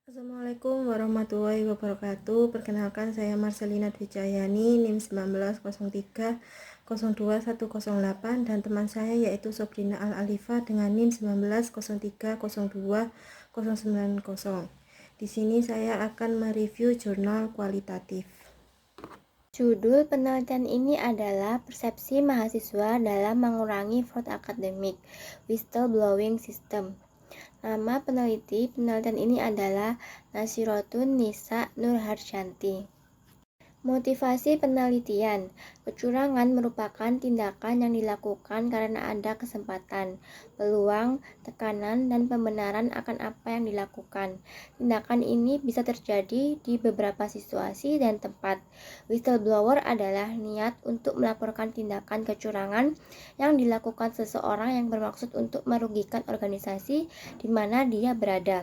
Assalamualaikum warahmatullahi wabarakatuh. Perkenalkan, saya Marcelina Dwi Cahyani, NIM 1903021108, dan teman saya yaitu Sobrina Al-Alifa dengan NIM 1903020990. Di sini saya akan mereview jurnal kualitatif. Judul penelitian ini adalah Persepsi Mahasiswa dalam Mengurangi Fraud Akademik, Whistleblowing System. Nama penelitian ini adalah Nasirotun Nisa Nurharsyanti. Motivasi penelitian. Kecurangan merupakan tindakan yang dilakukan karena ada kesempatan, peluang, tekanan, dan pembenaran akan apa yang dilakukan. Tindakan ini bisa terjadi di beberapa situasi dan tempat. Whistleblower adalah niat untuk melaporkan tindakan kecurangan yang dilakukan seseorang yang bermaksud untuk merugikan organisasi di mana dia berada.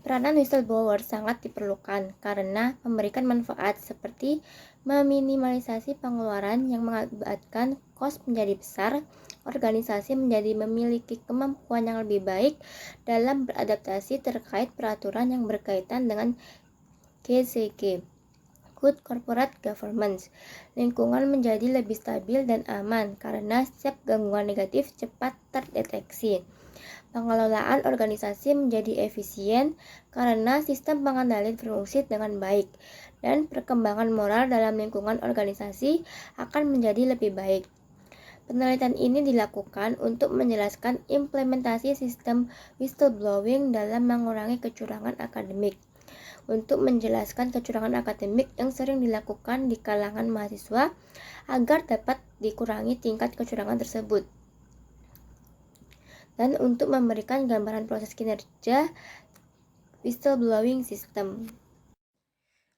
Peranan whistleblower sangat diperlukan karena memberikan manfaat seperti meminimalisasi pengeluaran yang mengakibatkan kos menjadi besar, organisasi menjadi memiliki kemampuan yang lebih baik dalam beradaptasi terkait peraturan yang berkaitan dengan GCG, Good Corporate Governance. Lingkungan menjadi lebih stabil dan aman karena setiap gangguan negatif cepat terdeteksi. Pengelolaan organisasi menjadi efisien karena sistem pengendalian berfungsi dengan baik, dan perkembangan moral dalam lingkungan organisasi akan menjadi lebih baik. Penelitian ini dilakukan untuk menjelaskan implementasi sistem whistleblowing dalam mengurangi kecurangan akademik. Untuk menjelaskan kecurangan akademik yang sering dilakukan di kalangan mahasiswa agar dapat dikurangi tingkat kecurangan tersebut, dan untuk memberikan gambaran proses kinerja whistleblowing system.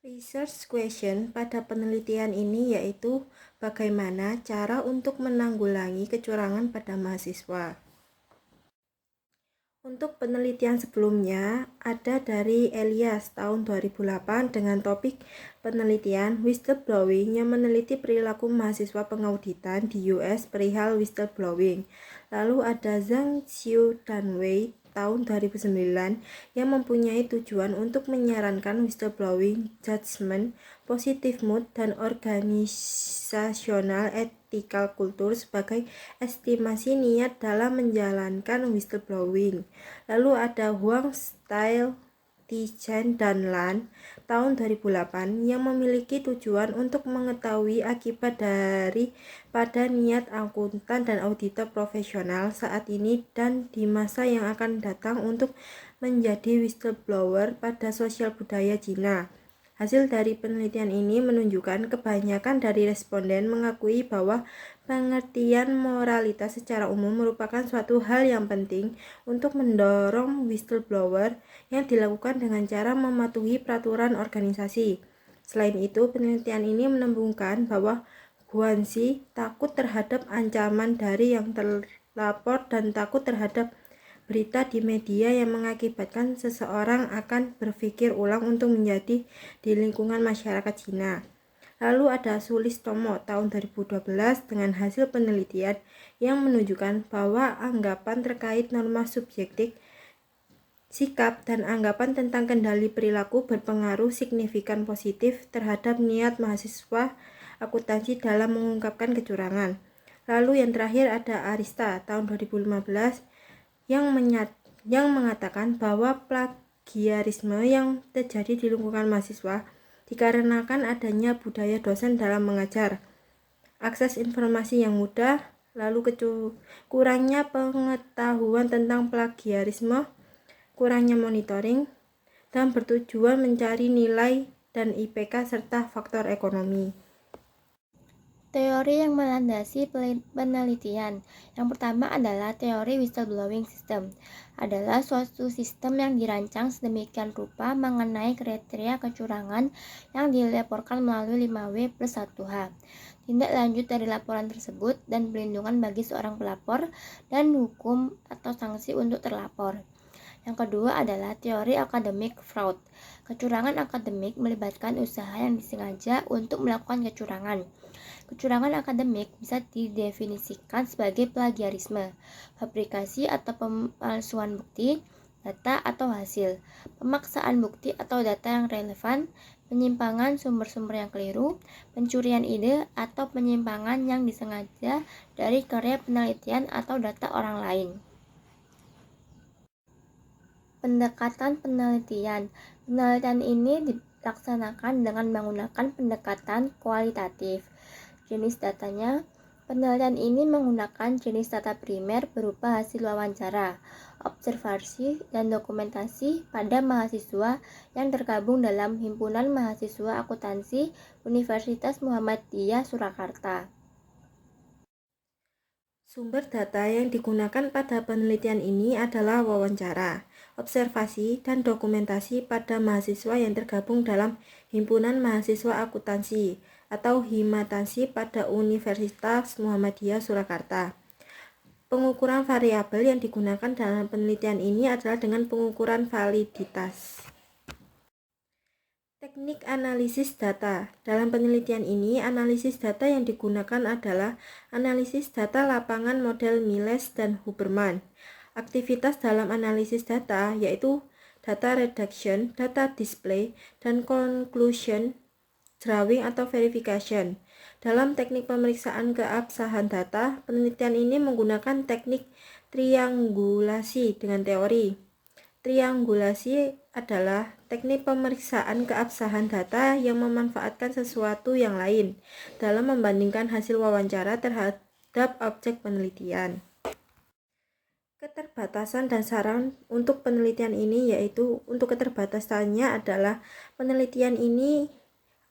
Research question pada penelitian ini yaitu bagaimana cara untuk menanggulangi kecurangan pada mahasiswa. Untuk penelitian sebelumnya ada dari Elias tahun 2008 dengan topik penelitian whistleblowing yang meneliti perilaku mahasiswa pengauditan di US perihal whistleblowing. Lalu ada Zhang Xiu dan Wei tahun 2009 yang mempunyai tujuan untuk menyarankan whistleblowing judgment, positive mood, dan organisasional ethical culture sebagai estimasi niat dalam menjalankan whistleblowing. Lalu ada Huang, Style, Tichen, dan Lan tahun 2008 yang memiliki tujuan untuk mengetahui akibat pada niat akuntan dan auditor profesional saat ini dan di masa yang akan datang untuk menjadi whistleblower pada sosial budaya Cina. Hasil dari penelitian ini menunjukkan kebanyakan dari responden mengakui bahwa pengertian moralitas secara umum merupakan suatu hal yang penting untuk mendorong whistleblower yang dilakukan dengan cara mematuhi peraturan organisasi. Selain itu, penelitian ini menemukan bahwa Guanxi takut terhadap ancaman dari yang terlapor dan takut terhadap berita di media yang mengakibatkan seseorang akan berpikir ulang untuk menjadi di lingkungan masyarakat Cina. Lalu ada Sulis Tomo tahun 2012 dengan hasil penelitian yang menunjukkan bahwa anggapan terkait norma subjektif, sikap, dan anggapan tentang kendali perilaku berpengaruh signifikan positif terhadap niat mahasiswa akuntansi dalam mengungkapkan kecurangan. Lalu yang terakhir ada Arista tahun 2015 yang mengatakan bahwa plagiarisme yang terjadi di lingkungan mahasiswa dikarenakan adanya budaya dosen dalam mengajar, akses informasi yang mudah, lalu kurangnya pengetahuan tentang plagiarisme, kurangnya monitoring, dan bertujuan mencari nilai dan IPK serta faktor ekonomi. Teori yang melandasi penelitian. Yang pertama adalah teori whistleblowing system. Adalah suatu sistem yang dirancang sedemikian rupa mengenai kriteria kecurangan yang dilaporkan melalui 5W+1H. Tindak lanjut dari laporan tersebut dan perlindungan bagi seorang pelapor dan hukum atau sanksi untuk terlapor. Yang kedua adalah teori academic fraud. Kecurangan akademik melibatkan usaha yang disengaja untuk melakukan kecurangan. Kecurangan akademik bisa didefinisikan sebagai plagiarisme, fabrikasi atau pemalsuan bukti, data atau hasil, pemaksaan bukti atau data yang relevan, penyimpangan sumber-sumber yang keliru, pencurian ide, atau penyimpangan yang disengaja dari karya penelitian atau data orang lain. Pendekatan penelitian. Penelitian ini dilaksanakan dengan menggunakan pendekatan kualitatif. Jenis datanya, penelitian ini menggunakan jenis data primer berupa hasil wawancara, observasi, dan dokumentasi pada mahasiswa yang tergabung dalam Himpunan Mahasiswa Akuntansi Universitas Muhammadiyah Surakarta. Sumber data yang digunakan pada penelitian ini adalah wawancara, observasi, dan dokumentasi pada mahasiswa yang tergabung dalam Himpunan Mahasiswa Akuntansi atau Himatansi pada Universitas Muhammadiyah Surakarta. Pengukuran variabel yang digunakan dalam penelitian ini adalah dengan pengukuran validitas. Teknik analisis data. Dalam penelitian ini, analisis data yang digunakan adalah analisis data lapangan model Miles dan Huberman. Aktivitas dalam analisis data yaitu data reduction, data display, dan conclusion drawing atau verification. Dalam teknik pemeriksaan keabsahan data, penelitian ini menggunakan teknik triangulasi dengan teori. Triangulasi adalah teknik pemeriksaan keabsahan data yang memanfaatkan sesuatu yang lain dalam membandingkan hasil wawancara terhadap objek penelitian. Keterbatasan dan saran untuk penelitian ini yaitu untuk keterbatasannya adalah penelitian ini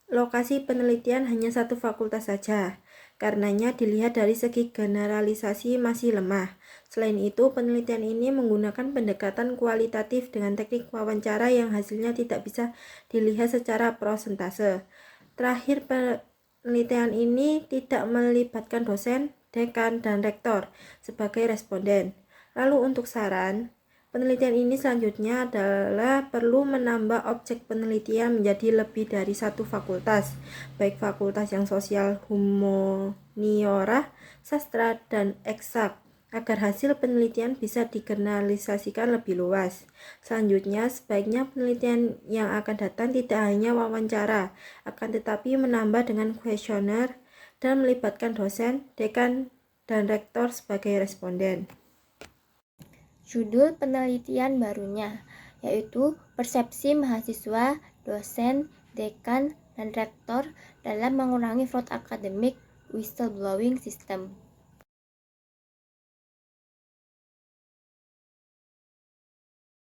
lokasi penelitian hanya satu fakultas saja. Karenanya dilihat dari segi generalisasi masih lemah. Selain itu, penelitian ini menggunakan pendekatan kualitatif dengan teknik wawancara yang hasilnya tidak bisa dilihat secara prosentase. Terakhir, penelitian ini tidak melibatkan dosen, dekan, dan rektor sebagai responden. Lalu untuk saran, penelitian ini selanjutnya adalah perlu menambah objek penelitian menjadi lebih dari satu fakultas, baik fakultas yang sosial, humaniora, sastra, dan eksak, agar hasil penelitian bisa digeneralisasikan lebih luas. Selanjutnya, sebaiknya penelitian yang akan datang tidak hanya wawancara, akan tetapi menambah dengan kuesioner dan melibatkan dosen, dekan, dan rektor sebagai responden. Judul penelitian barunya, yaitu persepsi mahasiswa, dosen, dekan, dan rektor dalam mengurangi fraud akademik whistleblowing system.